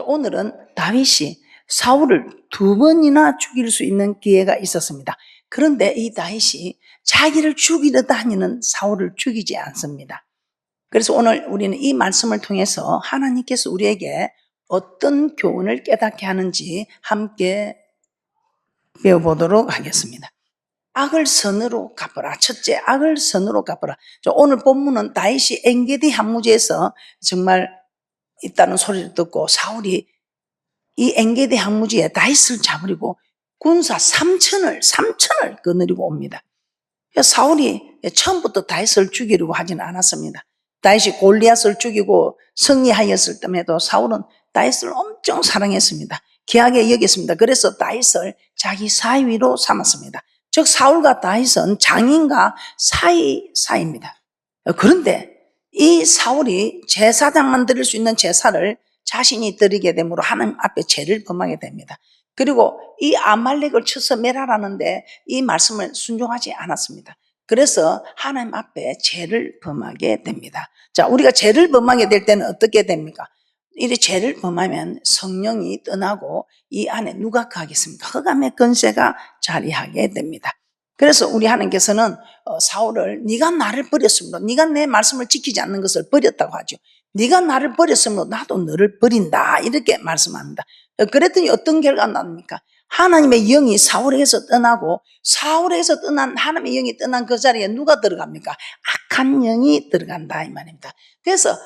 오늘은 다윗이 사울을 2번이나 죽일 수 있는 기회가 있었습니다. 그런데 이 다윗이 자기를 죽이려 다니는 사울을 죽이지 않습니다. 그래서 오늘 우리는 이 말씀을 통해서 하나님께서 우리에게 어떤 교훈을 깨닫게 하는지 함께 배워보도록 하겠습니다. 악을 선으로 갚아라. 첫째, 악을 선으로 갚아라. 오늘 본문은 다윗이 엔게디 항무지에서 정말 있다는 소리를 듣고 사울이 이 엔게디 항무지에 다윗을 잡으려고 군사 3천을 거느리고 옵니다. 사울이 처음부터 다윗을 죽이려고 하지는 않았습니다. 다윗이 골리앗을 죽이고 승리하였을 때에도 사울은 다윗을 엄청 사랑했습니다. 귀하게 여겼습니다. 그래서 다윗을 자기 사위로 삼았습니다. 즉 사울과 다윗은 장인과 사이입니다. 그런데 이 사울이 제사장만 드릴 수 있는 제사를 자신이 드리게 되므로 하나님 앞에 죄를 범하게 됩니다. 그리고 이 아말렉을 쳐서 멸하라는데 이 말씀을 순종하지 않았습니다. 그래서 하나님 앞에 죄를 범하게 됩니다. 자, 우리가 죄를 범하게 될 때는 어떻게 됩니까? 이 죄를 범하면 성령이 떠나고 이 안에 누가 거하겠습니까? 흑암의 권세가 자리하게 됩니다. 그래서 우리 하나님께서는 사울을 네가 나를 버렸으므로, 네가 내 말씀을 지키지 않는 것을 버렸다고 하죠. 네가 나를 버렸으므로 나도 너를 버린다, 이렇게 말씀합니다. 그랬더니 어떤 결과가 납니까? 하나님의 영이 사울에게서 떠나고, 사울에게서 떠난 하나님의 영이 떠난 그 자리에 누가 들어갑니까? 악한 영이 들어간다, 이 말입니다. 그래서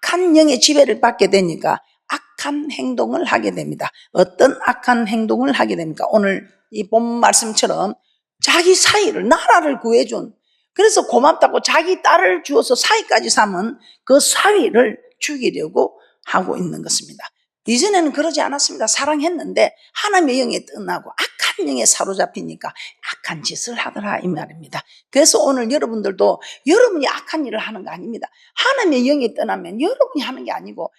악한 영의 지배를 받게 되니까 악한 행동을 하게 됩니다. 어떤 악한 행동을 하게 됩니까? 오늘 이 본 말씀처럼 자기 사위를, 나라를 구해준, 그래서 고맙다고 자기 딸을 주어서 사위까지 삼은 그 사위를 죽이려고 하고 있는 것입니다. 이전에는 그러지 않았습니다. 사랑했는데 하나님의 영에 떠나고 악한 영에 사로잡히니까 악한 짓을 하더라, 이 말입니다. 그래서 오늘 여러분들도 여러분이 악한 일을 하는 거 아닙니다. 하나님의 영이 떠나면 여러분이 하는 게 아니고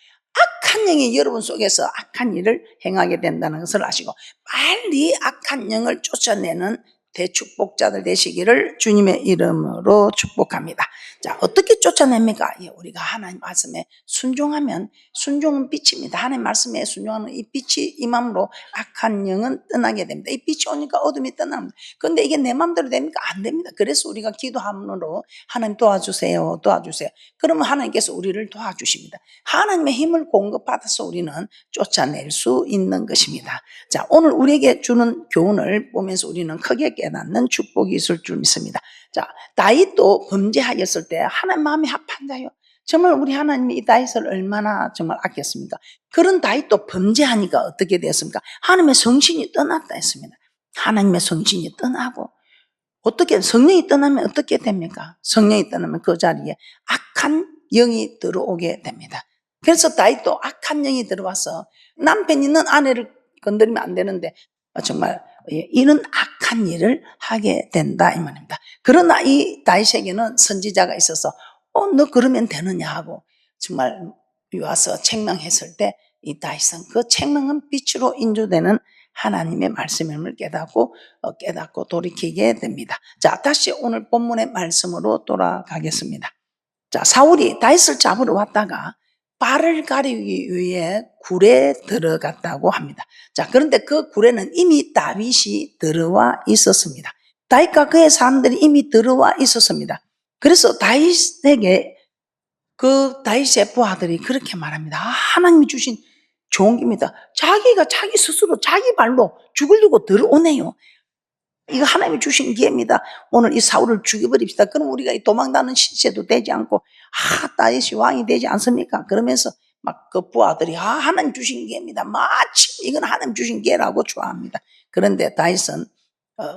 악한 영이 여러분 속에서 악한 일을 행하게 된다는 것을 아시고 빨리 악한 영을 쫓아내는 대축복자들 되시기를 주님의 이름으로 축복합니다. 자, 어떻게 쫓아냅니까? 우리가 하나님 말씀에 순종하면, 순종은 빛입니다. 하나님 말씀에 순종하는 이 빛이 임함으로 악한 영은 떠나게 됩니다. 이 빛이 오니까 어둠이 떠납니다. 그런데 이게 내 마음대로 됩니까? 안 됩니다. 그래서 우리가 기도함으로 하나님 도와주세요, 도와주세요. 그러면 하나님께서 우리를 도와주십니다. 하나님의 힘을 공급받아서 우리는 쫓아낼 수 있는 것입니다. 자, 오늘 우리에게 주는 교훈을 보면서 우리는 크게 깨닫는 축복이 있을 줄 믿습니다. 자, 다윗도 범죄하였을 때 하나님 마음이 합한 자요. 정말 우리 하나님이 이 다윗을 얼마나 정말 아꼈습니까? 그런 다윗도 범죄하니까 어떻게 되었습니까? 하나님의 성신이 떠났다 했습니다. 하나님의 성신이 떠나고, 어떻게 성령이 떠나면 어떻게 됩니까? 성령이 떠나면 그 자리에 악한 영이 들어오게 됩니다. 그래서 다윗도 악한 영이 들어와서 남편이 있는 아내를 건드리면 안 되는데 정말 이런 악한 일을 하게 된다, 이 말입니다. 그러나 이 다윗에게는 선지자가 있어서 너 그러면 되느냐 하고 정말 와서 책망했을 때 이 다윗은 그 책망은 빛으로 인조되는 하나님의 말씀임을 깨닫고 돌이키게 됩니다. 자, 다시 오늘 본문의 말씀으로 돌아가겠습니다. 자, 사울이 다윗을 잡으러 왔다가 발을 가리기 위해 굴에 들어갔다고 합니다. 자, 그런데 그 굴에는 이미 다윗이 들어와 있었습니다. 다윗과 그의 사람들이 이미 들어와 있었습니다. 그래서 다윗에게 그 다윗의 부하들이 그렇게 말합니다. 하나님이 주신 좋은 겁니다. 자기가 자기 스스로 자기 발로 죽으려고 들어오네요. 이거 하나님이 주신 기회입니다. 오늘 이 사울을 죽여버립시다. 그럼 우리가 이 도망다는 시체도 되지 않고 다윗이 왕이 되지 않습니까? 그러면서 막 그 부하들이 하나님 주신 기회입니다. 마침 이건 하나님 주신 기회라고 좋아합니다. 그런데 다윗은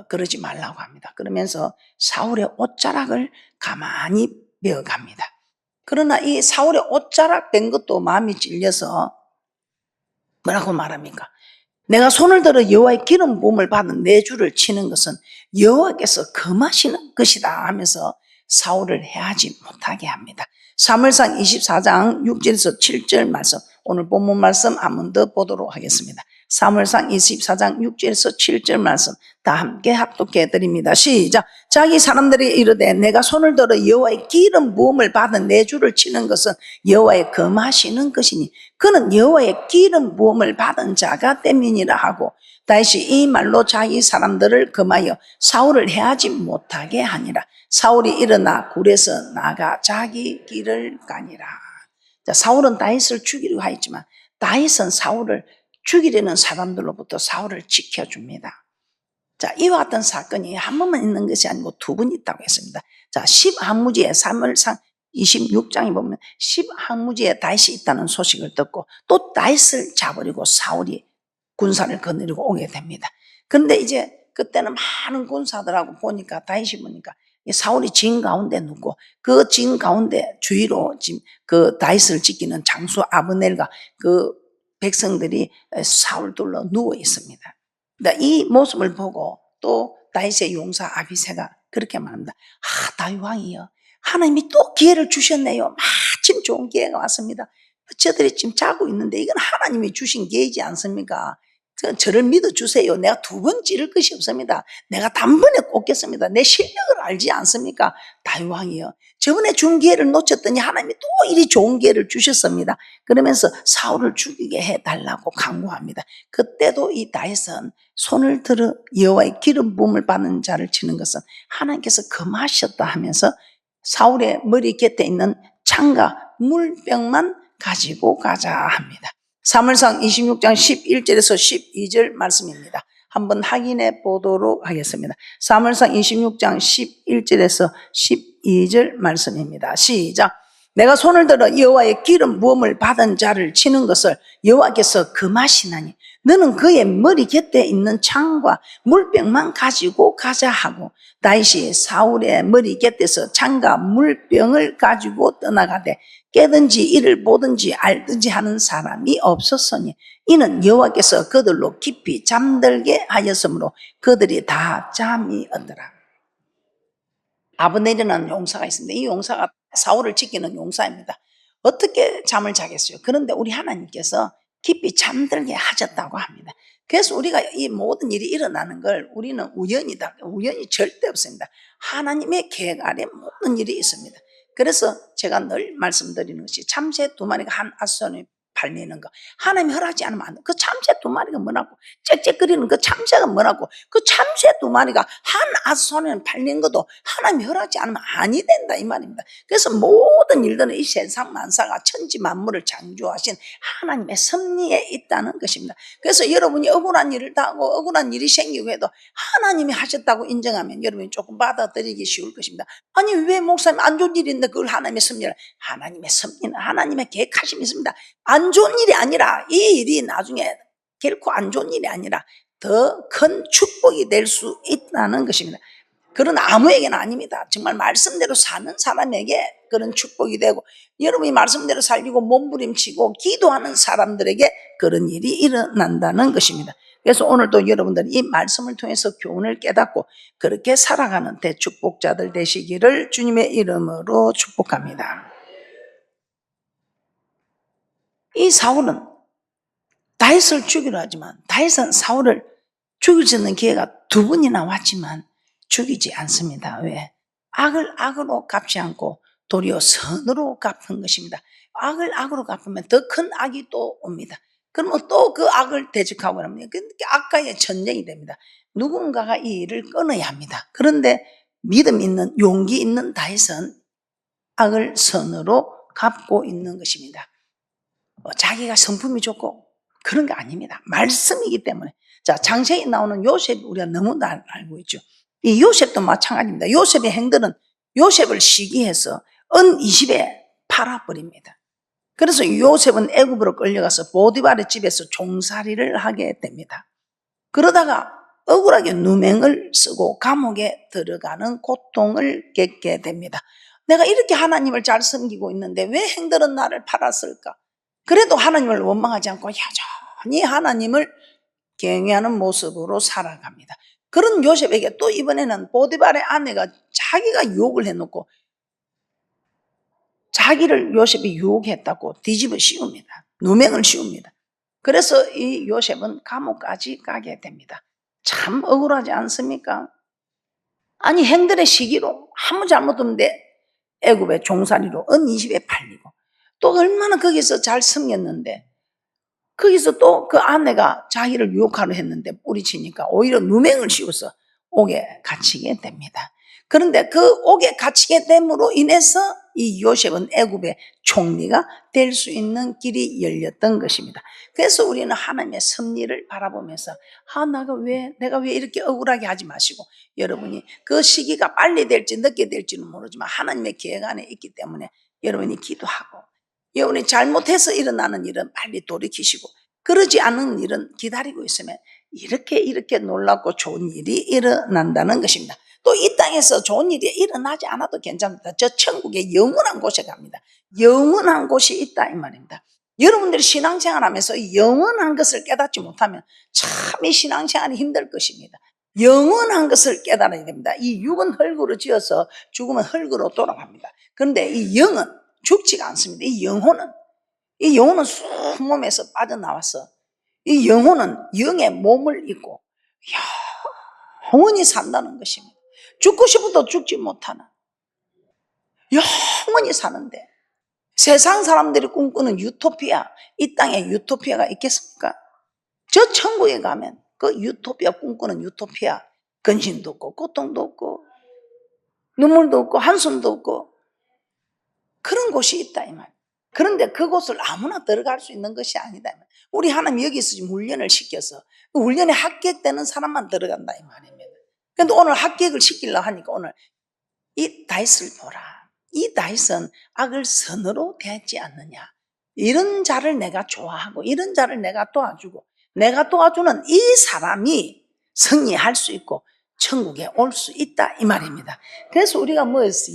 그러지 말라고 합니다. 그러면서 사울의 옷자락을 가만히 베어갑니다. 그러나 이 사울의 옷자락 뺀 것도 마음이 찔려서 뭐라고 말합니까? 내가 손을 들어 여호와의 기름 부음을 받은 내 주를 치는 것은 여호와께서 금하시는 것이다 하면서 사울을 해하지 못하게 합니다. 사무엘상 24장 6절에서 7절 말씀, 오늘 본문 말씀 한 번 더 보도록 하겠습니다. 사무엘상 24장 6절에서 7절 말씀 다 함께 합독해 드립니다. 시작. 자기 사람들이 이르되 내가 손을 들어 여호와의 기름 부음을 받은 내 주를 치는 것은 여호와의 금하시는 것이니 그는 여호와의 기름 부음을 받은 자가 땜이니라 하고 다시 이 말로 자기 사람들을 금하여 사울을 해하지 못하게 하니라. 사울이 일어나 굴에서 나가 자기 길을 가니라. 자, 사울은 다윗을 죽이려고 하였지만 다윗은 사울을 죽이려는 사람들로부터 사울을 지켜줍니다. 자, 이와 같은 사건이 한 번만 있는 것이 아니고 두 번 있다고 했습니다. 자, 10항무지에 사무엘상 26장에 보면 10항무지에 다윗이 있다는 소식을 듣고 또 다윗을 잡으려고 사울이 군사를 거느리고 오게 됩니다. 그런데 이제 그때는 많은 군사들하고 보니까 다윗이 보니까 사울이 진 가운데 눕고 그 진 가운데 주위로 지금 그 다윗을 지키는 장수 아브넬과 그 백성들이 사울 둘러 누워 있습니다. 이 모습을 보고 또 다윗의 용사 아비새가 그렇게 말합니다. 다윗 왕이여, 하나님이 또 기회를 주셨네요. 마침 좋은 기회가 왔습니다. 저들이 지금 자고 있는데 이건 하나님이 주신 기회이지 않습니까? 저를 믿어주세요. 내가 두 번 찌를 것이 없습니다. 내가 단번에 꽂겠습니다. 내 실력을 알지 않습니까? 다윗 왕이여, 저번에 준 기회를 놓쳤더니 하나님이 또 이리 좋은 기회를 주셨습니다. 그러면서 사울을 죽이게 해달라고 강구합니다. 그때도 이 다윗은 손을 들어 여호와의 기름 부음을 받는 자를 치는 것은 하나님께서 금하셨다 하면서 사울의 머리 곁에 있는 창과 물병만 가지고 가자 합니다. 사무엘상 26장 11절에서 12절 말씀입니다. 한번 확인해 보도록 하겠습니다. 사무엘상 26장 11절에서 12절 말씀입니다. 시작. 내가 손을 들어 여호와의 기름 부음을 받은 자를 치는 것을 여호와께서 금하시나니 너는 그의 머리 곁에 있는 창과 물병만 가지고 가자 하고 다윗이 사울의 머리 곁에서 창과 물병을 가지고 떠나가되 깨든지 이를 보든지 알든지 하는 사람이 없었으니 이는 여호와께서 그들로 깊이 잠들게 하였으므로 그들이 다 잠이 오더라. 아브넬이라는 용사가 있습니다. 이 용사가 사울을 지키는 용사입니다. 어떻게 잠을 자겠어요? 그런데 우리 하나님께서 깊이 잠들게 하셨다고 합니다. 그래서 우리가 이 모든 일이 일어나는 걸 우리는 우연이다. 우연이 절대 없습니다. 하나님의 계획 아래 모든 일이 있습니다. 그래서 제가 늘 말씀드리는 것이 참새 두 마리가 한 아손에 팔리는 거 하나님이 허락하지 않으면 안 돼. 그 참새 두 마리가 뭐라고 짹짹거리는 그 참새가 뭐라고 그 참새 두 마리가 한 아손에 팔리는 것도 하나님이 허락하지 않으면 아니 된다 이 말입니다. 그래서 모든 일들은 이 세상 만사가 천지 만물을 창조하신 하나님의 섭리에 있다는 것입니다. 그래서 여러분이 억울한 일을 당하고 억울한 일이 생기고 해도 하나님이 하셨다고 인정하면 여러분이 조금 받아들이기 쉬울 것입니다. 아니 왜 목사님 안 좋은 일인데 그걸 하나님의 섭리를 하나님의 섭리는 하나님의 계획하심이 있습니다. 안 좋은 일이 아니라 이 일이 나중에 결코 안 좋은 일이 아니라 더 큰 축복이 될 수 있다는 것입니다. 그런 아무에게는 아닙니다. 정말 말씀대로 사는 사람에게 그런 축복이 되고 여러분이 말씀대로 살리고 몸부림치고 기도하는 사람들에게 그런 일이 일어난다는 것입니다. 그래서 오늘도 여러분들이 이 말씀을 통해서 교훈을 깨닫고 그렇게 살아가는 대축복자들 되시기를 주님의 이름으로 축복합니다. 이 사울은 다윗을 죽이려 하지만 다윗은 사울을 죽일 수 있는 기회가 두 번이나 왔지만 죽이지 않습니다. 왜? 악을 악으로 갚지 않고 도리어 선으로 갚은 것입니다. 악을 악으로 갚으면 더 큰 악이 또 옵니다. 그러면 또 그 악을 대적하고 합니다. 그러니까 악과의 전쟁이 됩니다. 누군가가 이 일을 끊어야 합니다. 그런데 믿음 있는 용기 있는 다윗은 악을 선으로 갚고 있는 것입니다. 자기가 성품이 좋고 그런 게 아닙니다. 말씀이기 때문에. 자, 장세기 나오는 요셉 우리가 너무 알고 있죠. 이 요셉도 마찬가지입니다. 요셉의 행들은 요셉을 시기해서 은 20에 팔아버립니다. 그래서 요셉은 애굽으로 끌려가서 보디발의 집에서 종살이를 하게 됩니다. 그러다가 억울하게 누명을 쓰고 감옥에 들어가는 고통을 겪게 됩니다. 내가 이렇게 하나님을 잘 섬기고 있는데 왜 행들은 나를 팔았을까? 그래도 하나님을 원망하지 않고 여전히 하나님을 경외하는 모습으로 살아갑니다. 그런 요셉에게 또 이번에는 보디발의 아내가 자기가 유혹을 해놓고 자기를 요셉이 유혹했다고 뒤집어 씌웁니다. 누명을 씌웁니다. 그래서 이 요셉은 감옥까지 가게 됩니다. 참 억울하지 않습니까? 아니 행들의 시기로 아무 잘못 없는데 애굽의 종살이로 은 20에 팔리고 또 얼마나 거기서 잘 섬겼는데 거기서 또 그 아내가 자기를 유혹하려 했는데 뿌리치니까 오히려 누명을 씌워서 옥에 갇히게 됩니다. 그런데 그 옥에 갇히게 됨으로 인해서 이 요셉은 애굽의 총리가 될 수 있는 길이 열렸던 것입니다. 그래서 우리는 하나님의 섭리를 바라보면서 내가 왜 이렇게 억울하게 하지 마시고 여러분이 그 시기가 빨리 될지 늦게 될지는 모르지만 하나님의 계획 안에 있기 때문에 여러분이 기도하고 여러분이 잘못해서 일어나는 일은 빨리 돌이키시고 그러지 않은 일은 기다리고 있으면 이렇게 놀랍고 좋은 일이 일어난다는 것입니다. 또 이 땅에서 좋은 일이 일어나지 않아도 괜찮습니다. 저 천국의 영원한 곳에 갑니다. 영원한 곳이 있다 이 말입니다. 여러분들이 신앙생활하면서 영원한 것을 깨닫지 못하면 참 이 신앙생활이 힘들 것입니다. 영원한 것을 깨달아야 됩니다. 이 육은 흙으로 지어서 죽으면 흙으로 돌아갑니다. 그런데 이 영은 죽지가 않습니다. 이 영혼은 쑥 몸에서 빠져나와서 이 영혼은 영의 몸을 입고 영원히 산다는 것입니다. 죽고 싶어도 죽지 못하는 영원히 사는데 세상 사람들이 꿈꾸는 유토피아, 이 땅에 유토피아가 있겠습니까? 저 천국에 가면 그 유토피아 꿈꾸는 유토피아 근심도 없고 고통도 없고 눈물도 없고 한숨도 없고 그런 곳이 있다 이 말. 그런데 그곳을 아무나 들어갈 수 있는 것이 아니다. 우리 하나님 여기서 지금 훈련을 시켜서 훈련에 합격되는 사람만 들어간다 이 말입니다. 그런데 오늘 합격을 시키려고 하니까 오늘 이 다윗을 보라. 이 다윗은 악을 선으로 대하지 않느냐. 이런 자를 내가 좋아하고 이런 자를 내가 도와주고 내가 도와주는 이 사람이 승리할 수 있고 천국에 올 수 있다 이 말입니다. 그래서 우리가 뭐였어?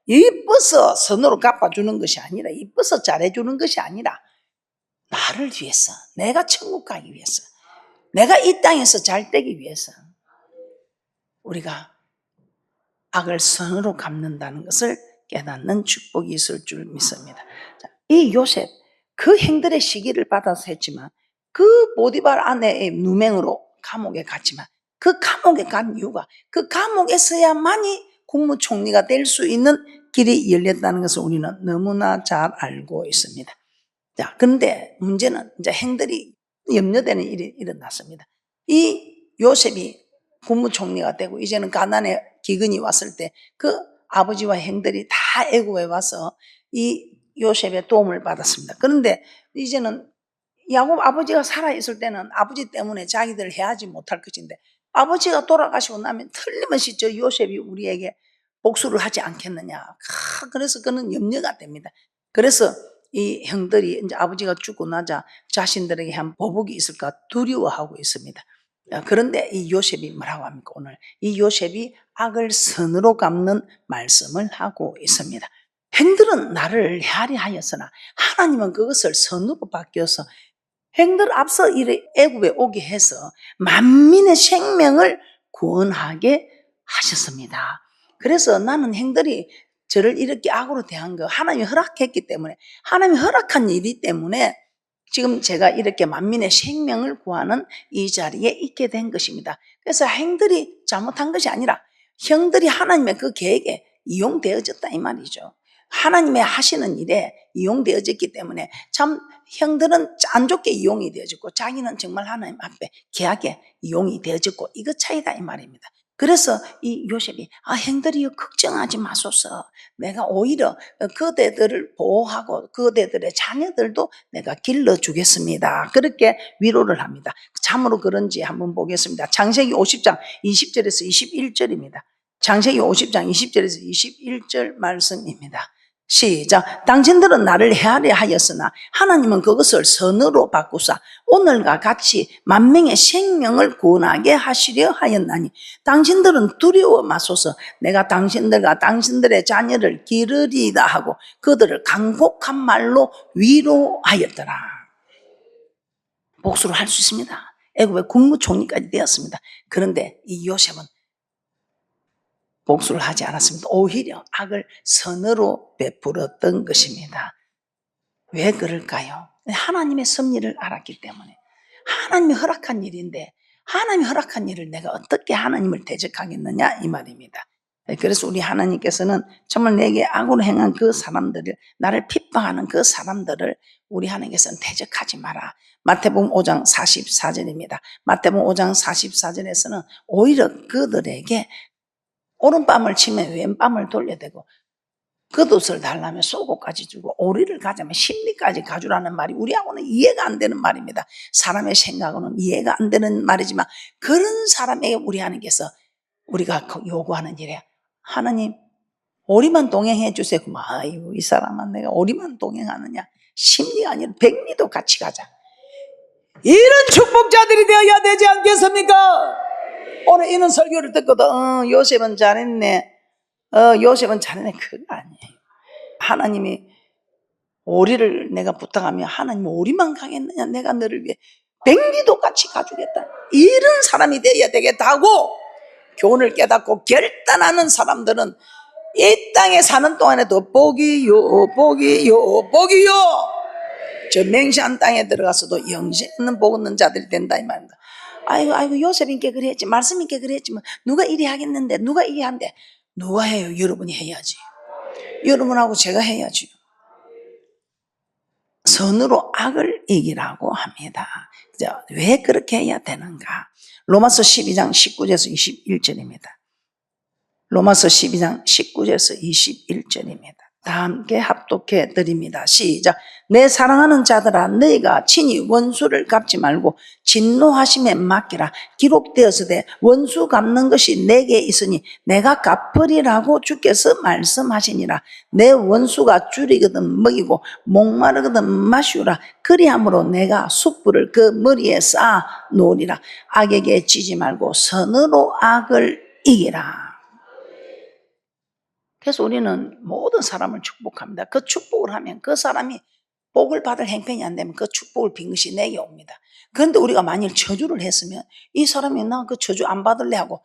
이뻐서 선으로 갚아주는 것이 아니라 이뻐서 잘해주는 것이 아니라 나를 위해서 내가 천국 가기 위해서 내가 이 땅에서 잘 되기 위해서 우리가 악을 선으로 갚는다는 것을 깨닫는 축복이 있을 줄 믿습니다. 이 요셉 그 행들의 시기를 받아서 했지만 그 보디발 아내의 누명으로 감옥에 갔지만 그 감옥에 간 이유가 그 감옥에서야만이 국무총리가 될 수 있는 길이 열렸다는 것을 우리는 너무나 잘 알고 있습니다. 자, 그런데 문제는 이제 행들이 염려되는 일이 일어났습니다. 이 요셉이 국무총리가 되고 이제는 가난의 기근이 왔을 때 그 아버지와 형들이 다 애굽에 와서 이 요셉의 도움을 받았습니다. 그런데 이제는 야곱 아버지가 살아있을 때는 아버지 때문에 자기들 해하지 못할 것인데 아버지가 돌아가시고 나면 틀림없이 저 요셉이 우리에게 복수를 하지 않겠느냐. 그래서 그는 염려가 됩니다. 그래서 이 형들이 이제 아버지가 죽고 나자 자신들에게 한 보복이 있을까 두려워하고 있습니다. 그런데 이 요셉이 뭐라고 합니까? 오늘 이 요셉이 악을 선으로 갚는 말씀을 하고 있습니다. 행들은 나를 헤아리 하였으나 하나님은 그것을 선으로 바뀌어서 행들 앞서 이래 애굽에 오게 해서 만민의 생명을 구원하게 하셨습니다. 그래서 나는 행들이 저를 이렇게 악으로 대한 거 하나님이 허락했기 때문에 하나님이 허락한 일이 때문에 지금 제가 이렇게 만민의 생명을 구하는 이 자리에 있게 된 것입니다. 그래서 행들이 잘못한 것이 아니라 형들이 하나님의 그 계획에 이용되어졌다 이 말이죠. 하나님의 하시는 일에 이용되어졌기 때문에 참 형들은 안 좋게 이용이 되어졌고 자기는 정말 하나님 앞에 귀하게 이용이 되어졌고 이거 차이다 이 말입니다. 그래서 이 요셉이 형들이요 걱정하지 마소서 내가 오히려 그대들을 보호하고 그대들의 자녀들도 내가 길러주겠습니다. 그렇게 위로를 합니다. 참으로 그런지 한번 보겠습니다. 창세기 50장 20절에서 21절입니다. 창세기 50장 20절에서 21절 말씀입니다. 시작. 당신들은 나를 헤아려 하였으나 하나님은 그것을 선으로 바꾸사 오늘과 같이 만명의 생명을 구원하게 하시려 하였나니 당신들은 두려워 마소서 내가 당신들과 당신들의 자녀를 기르리다 하고 그들을 강복한 말로 위로하였더라. 복수를 할 수 있습니다. 애굽의 국무총리까지 되었습니다. 그런데 이 요셉은 복수를 하지 않았습니다. 오히려 악을 선으로 베풀었던 것입니다. 왜 그럴까요? 하나님의 섭리를 알았기 때문에. 하나님이 허락한 일인데 하나님이 허락한 일을 내가 어떻게 하나님을 대적하겠느냐 이 말입니다. 그래서 우리 하나님께서는 정말 내게 악으로 행한 그 사람들을, 나를 핍박하는 그 사람들을 우리 하나님께서는 대적하지 마라. 마태복음 5장 44절입니다. 마태복음 5장 44절에서는 오히려 그들에게 오른밤을 치면 왼밤을 돌려대고 겉옷을 달라면 속옷까지 주고 오리를 가자면 심리까지 가주라는 말이 우리하고는 이해가 안 되는 말입니다. 사람의 생각으로는 이해가 안 되는 말이지만 그런 사람에게 우리 하나님께서 우리가 요구하는 일이에요. 하나님 오리만 동행해 주세요. 아이고 이 사람은 내가 오리만 동행하느냐, 심리가 아니라 백리도 같이 가자. 이런 축복자들이 되어야 되지 않겠습니까? 오늘 이런 설교를 듣고도 요셉은 잘했네, 요셉은 잘했네, 그거 아니에요. 하나님이 오리를 내가 부탁하면 하나님 오리만 가겠느냐, 내가 너를 위해 백리도 같이 가주겠다, 이런 사람이 되어야 되겠다 하고 교훈을 깨닫고 결단하는 사람들은 이 땅에 사는 동안에도 복이요 복이요 복이요, 저 맹시한 땅에 들어가서도 영생 있는 복 얻는 자들이 된다 이 말입니다. 아이고 요셉인께 그랬지, 말씀인께 그랬지만 누가 이리 하겠는데, 누가 이리 한대. 누가 해요? 여러분이 해야지. 여러분하고 제가 해야지. 선으로 악을 이기라고 합니다. 왜 그렇게 해야 되는가? 로마서 12장 19절에서 21절입니다. 로마서 12장 19절에서 21절입니다. 다 함께 합독해 드립니다. 시작. 내 사랑하는 자들아, 너희가 친히 원수를 갚지 말고 진노하심에 맡기라. 기록되었으되 원수 갚는 것이 내게 있으니 내가 갚으리라고 주께서 말씀하시니라. 내 원수가 줄이거든 먹이고 목마르거든 마시우라. 그리함으로 내가 숯불을 그 머리에 쌓아 놓으리라. 악에게 지지 말고 선으로 악을 이기라. 그래서 우리는 모든 사람을 축복합니다. 그 축복을 하면 그 사람이 복을 받을 행편이 안 되면 그 축복을 빈 것이 내게 옵니다. 그런데 우리가 만일 저주를 했으면 이 사람이 나 그 저주 안 받을래 하고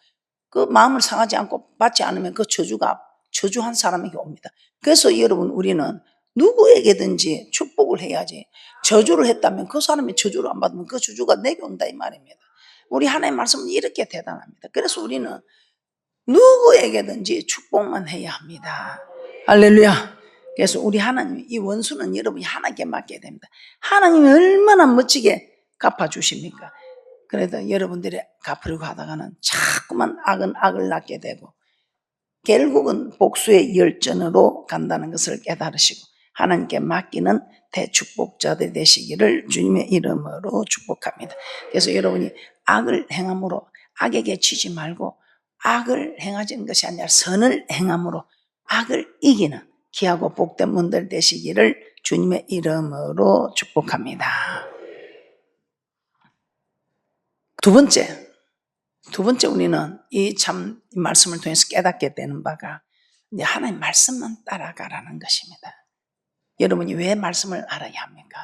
그 마음을 상하지 않고 받지 않으면 그 저주가 저주한 사람에게 옵니다. 그래서 여러분, 우리는 누구에게든지 축복을 해야지, 저주를 했다면 그 사람이 저주를 안 받으면 그 저주가 내게 온다 이 말입니다. 우리 하나님의 말씀은 이렇게 대단합니다. 그래서 우리는 누구에게든지 축복만 해야 합니다. 할렐루야. 그래서 우리 하나님, 이 원수는 여러분이 하나님께 맡겨야 됩니다. 하나님이 얼마나 멋지게 갚아주십니까? 그래도 여러분들이 갚으려고 하다가는 자꾸만 악은 악을 낳게 되고 결국은 복수의 열전으로 간다는 것을 깨달으시고 하나님께 맡기는 대축복자들이 되시기를 주님의 이름으로 축복합니다. 그래서 여러분이 악을 행함으로 악에게 지지 말고 악을 행하지는 것이 아니라 선을 행함으로 악을 이기는 귀하고 복된 분들 되시기를 주님의 이름으로 축복합니다. 두 번째 우리는 이 참 말씀을 통해서 깨닫게 되는 바가 이제 하나님 말씀만 따라가라는 것입니다. 여러분이 왜 말씀을 알아야 합니까?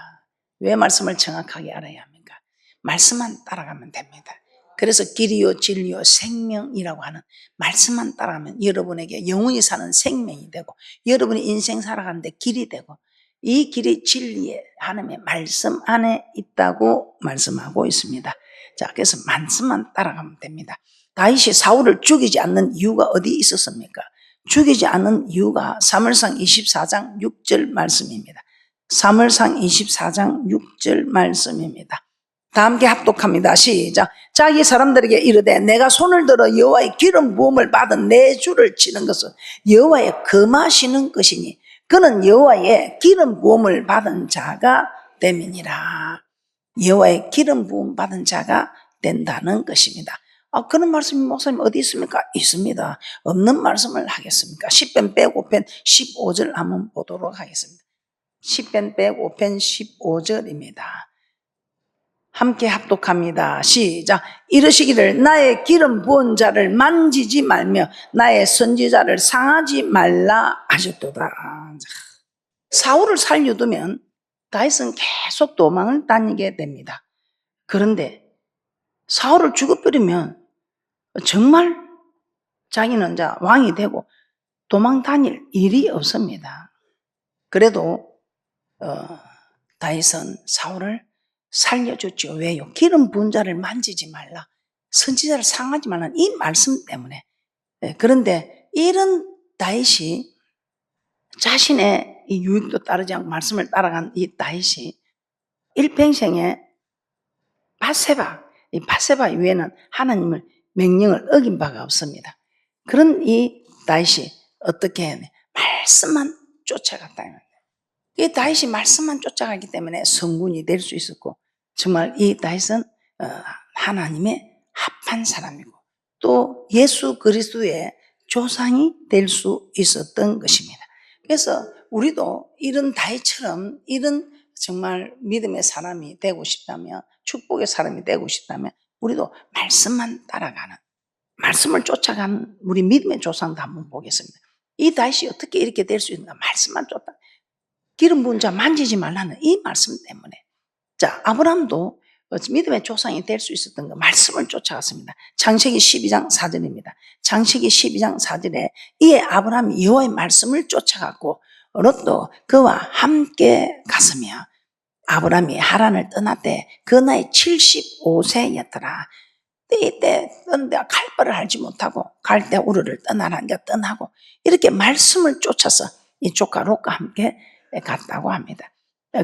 왜 말씀을 정확하게 알아야 합니까? 말씀만 따라가면 됩니다. 그래서 길이요 진리요 생명이라고 하는 말씀만 따라가면 여러분에게 영원히 사는 생명이 되고 여러분이 인생 살아가는데 길이 되고, 이 길이 진리의 하나님의 말씀 안에 있다고 말씀하고 있습니다. 자, 그래서 말씀만 따라가면 됩니다. 다윗이 사울을 죽이지 않는 이유가 어디 있었습니까? 죽이지 않는 이유가 사무엘상 24장 6절 말씀입니다. 사무엘상 24장 6절 말씀입니다. 다 함께 합독합니다. 시작. 자기 사람들에게 이르되 내가 손을 들어 여호와의 기름 부음을 받은 내 주를 치는 것은 여호와의 금하시는 것이니 그는 여호와의 기름 부음을 받은 자가 됨이니라. 여호와의 기름 부음 받은 자가 된다는 것입니다. 그런 말씀이 목사님 어디 있습니까? 있습니다. 없는 말씀을 하겠습니까? 10편 105편 15절 한번 보도록 하겠습니다. 10편 105편 15절입니다. 함께 합독합니다. 시작. 이르시기를 나의 기름 부은 자를 만지지 말며 나의 선지자를 상하지 말라 하셨도다. 사울을 살려두면 다윗은 계속 도망을 다니게 됩니다. 그런데 사울을 죽여버리면 정말 자기는 왕이 되고 도망 다닐 일이 없습니다. 그래도 다윗은 사울을 살려줬죠. 왜요? 기름 부은 자를 만지지 말라, 선지자를 상하지 말라는 이 말씀 때문에. 그런데 이런 다윗이 자신의 이 유익도 따르지 않고 말씀을 따라간 이 다윗이 일평생에 이 밧세바 이외에는 하나님을 명령을 어긴 바가 없습니다. 그런 이 다윗이 어떻게 해야 돼? 말씀만 쫓아갔다. 이 다윗이 말씀만 쫓아가기 때문에 성군이 될 수 있었고, 정말 이 다윗은 하나님의 합한 사람이고 또 예수 그리스도의 조상이 될 수 있었던 것입니다. 그래서 우리도 이런 다윗처럼 이런 정말 믿음의 사람이 되고 싶다면, 축복의 사람이 되고 싶다면 우리도 말씀만 따라가는, 말씀을 쫓아가는 우리 믿음의 조상도 한번 보겠습니다. 이 다윗이 어떻게 이렇게 될 수 있는가? 말씀만 쫓아, 기름 부은 자 만지지 말라는 이 말씀 때문에. 자, 아브라함도 믿음의 조상이 될 수 있었던 그 말씀을 쫓아갔습니다. 창세기 12장 4절입니다. 창세기 12장 4절에 이에 아브라함이 여호와의 말씀을 쫓아갔고 롯도 그와 함께 갔으며, 아브라함이 하란을 떠났대 그 나이 75세였더라. 이때 떠는데 갈 바를 알지 못하고 갈 때 우르를 떠나라니까 떠나고, 이렇게 말씀을 쫓아서 이 조카 롯과 함께 갔다고 합니다.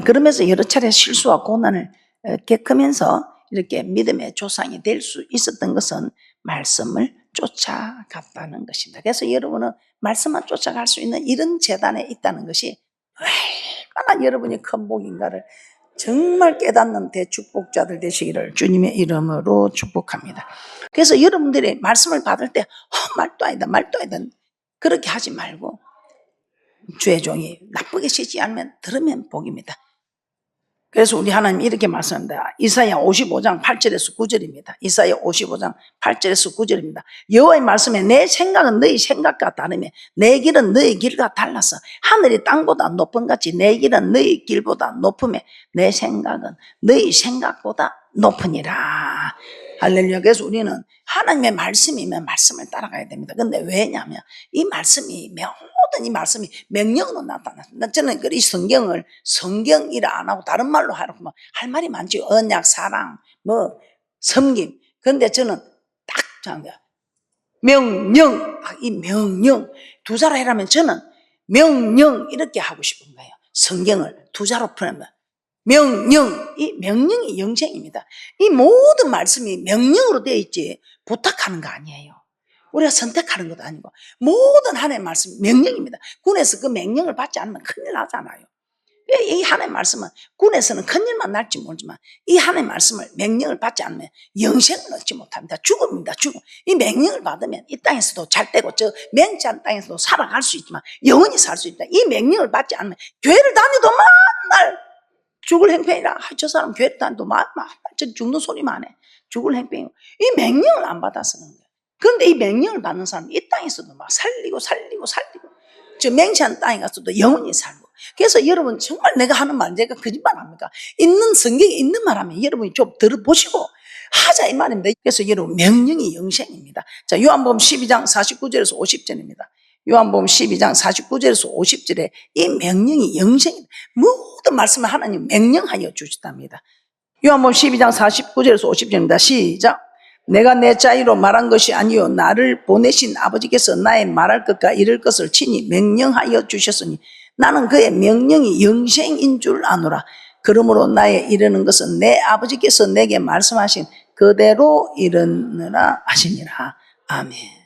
그러면서 여러 차례 실수와 고난을 겪으면서 이렇게 믿음의 조상이 될 수 있었던 것은 말씀을 쫓아갔다는 것입니다. 그래서 여러분은 말씀만 쫓아갈 수 있는 이런 재단에 있다는 것이 얼마나 여러분이 큰 복인가를 정말 깨닫는 대축복자들 되시기를 주님의 이름으로 축복합니다. 그래서 여러분들이 말씀을 받을 때 말도 아니다 그렇게 하지 말고, 주의 종이 나쁘게 쉬지 않으면 들으면 복입니다. 그래서 우리 하나님 이렇게 말씀합니다. 이사야 55장 8절에서 9절입니다. 이사야 55장 8절에서 9절입니다. 여호와의 말씀에 내 생각은 너희 생각과 다르며 내 길은 너희 길과 달라서 하늘이 땅보다 높은 같이 내 길은 너희 길보다 높으며 내 생각은 너희 생각보다 높으니라. 할렐루야. 그래서 우리는 하나님의 말씀이면 말씀을 따라가야 됩니다. 근데 왜냐하면 이 말씀이, 모든 이 말씀이 명령으로 나타났습니다. 저는 이 성경이라 안 하고 다른 말로 하라고 할 말이 많죠. 언약, 사랑, 섬김. 그런데 저는 딱 정합니다. 명령, 이 명령 두 자로 해라면 저는 명령 이렇게 하고 싶은 거예요. 성경을 두 자로 풀면 명령, 이 명령이 영생입니다. 이 모든 말씀이 명령으로 되어 있지 부탁하는 거 아니에요. 우리가 선택하는 것도 아니고 모든 하나님의 말씀이 명령입니다. 군에서 그 명령을 받지 않으면 큰일 나잖아요. 이 하나님의 말씀은 군에서는 큰일만 날지 모르지만 이 하나님의 말씀을 명령을 받지 않으면 영생을 얻지 못합니다. 죽음입니다. 죽음. 이 명령을 받으면 이 땅에서도 잘 되고 저 맹자한 땅에서도 살아갈 수 있지만 영원히 살 수 있다. 이 명령을 받지 않으면 교회를 다니도 맨날 죽을 행편이라. 저 사람 교회를 다니도 맨날 죽는 소리만 해. 죽을 행편이고. 이 명령을 안 받아서 그런 거예요. 그런데 이 명령을 받는 사람이 이 땅에서도 막 살리고 저 맹세한 땅에 가서도 영원히 살고. 그래서 여러분 정말 내가 하는 말, 제가 거짓말 합니까? 있는 성경에 있는 말 하면 여러분이 좀 들어보시고 하자 이 말입니다. 그래서 여러분 명령이 영생입니다. 자, 요한복음 12장 49절에서 50절입니다. 요한복음 12장 49절에서 50절에 이 명령이 영생입니다. 모든 말씀을 하나님 명령하여 주시답니다. 요한복음 12장 49절에서 50절입니다. 시작. 내가 내 자의로 말한 것이 아니요 나를 보내신 아버지께서 나의 말할 것과 이를 것을 친히 명령하여 주셨으니 나는 그의 명령이 영생인 줄 아노라. 그러므로 나의 이르는 것은 내 아버지께서 내게 말씀하신 그대로 이르느라 하시니라. 아멘.